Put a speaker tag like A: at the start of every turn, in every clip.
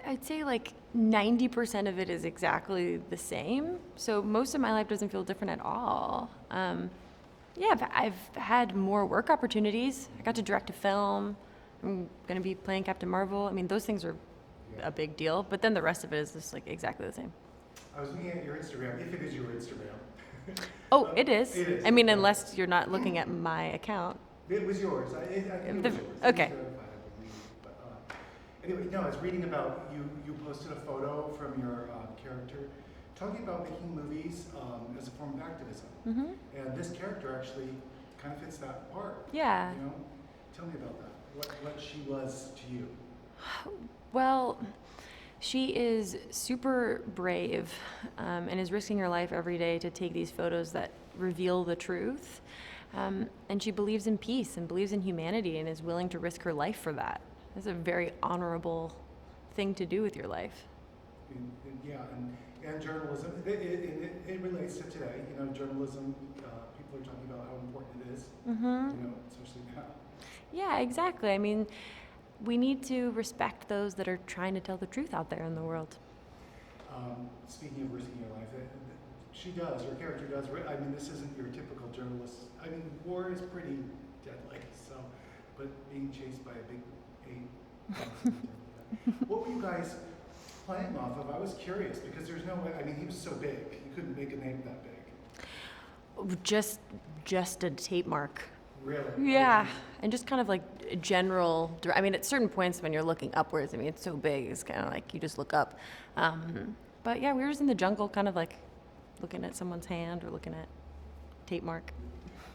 A: I'd say like 90% of it is exactly the same. So most of my life doesn't feel different at all. Yeah, I've had more work opportunities. I got to direct a film. I'm going to be playing Captain Marvel. I mean, those things are
B: Yeah.
A: a big deal. But then the rest of it is just like exactly the same.
B: I was looking at your Instagram, if it is your Instagram.
A: Oh, it is.
B: It is.
A: I mean, unless you're not looking at my account.
B: It was yours. I think it was yours.
A: Okay.
B: It was verified, I believe. But, anyway, no, I was reading about you. You posted a photo from your character talking about making movies as a form of activism.
A: Mm-hmm.
B: And this character actually kind of fits that part.
A: Yeah.
B: You know, tell me about that. What she was to you.
A: Well, she is super brave and is risking her life every day to take these photos that reveal the truth. And she believes in peace and believes in humanity and is willing to risk her life for that. That's a very honorable thing to do with your life.
B: Yeah, and journalism, it relates to today. You know, journalism, people are talking about how important it is,
A: Mm-hmm.
B: you know, especially now.
A: Yeah, exactly. I mean, we need to respect those that are trying to tell the truth out there in the world.
B: Speaking of risking your life, she does, her character does. I mean, this isn't your typical journalist. I mean, war is pretty deadly, so, but being chased by a big ape. What were you guys playing off of? I was curious because there's no way, I mean, he was so big. You couldn't make a name that big.
A: Just a tape mark.
B: Really?
A: Yeah, and just kind of like general. I mean, at certain points when you're looking upwards, I mean, it's so big, it's kind of like you just look up. But yeah, we were just in the jungle, kind of like looking at someone's hand or looking at tape mark.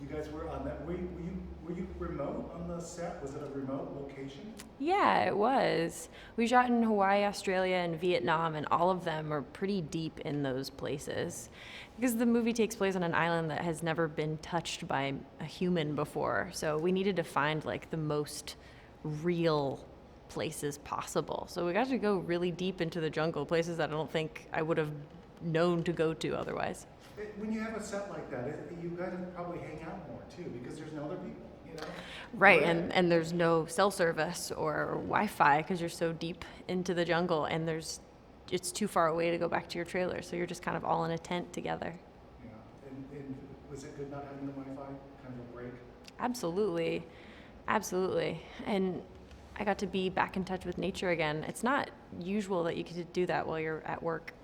B: You guys were on that. Were you remote on the set? Was it a remote location?
A: Yeah, it was. We shot in Hawaii, Australia, and Vietnam, and all of them are pretty deep in those places. Because the movie takes place on an island that has never been touched by a human before. So we needed to find like the most real places possible. So we got to go really deep into the jungle, places that I don't think I would have known to go to otherwise.
B: When you have a set like that, you got to probably hang out more too because there's no other people, you know?
A: Right,
B: Right.
A: and there's no cell service or Wi-Fi because you're so deep into the jungle, and it's too far away to go back to your trailer, so you're just kind of all in a tent together.
B: Yeah. And was it good not having the Wi-Fi? Kind of a break?
A: Absolutely, absolutely. And I got to be back in touch with nature again. It's not usual that you get to do that while you're at work.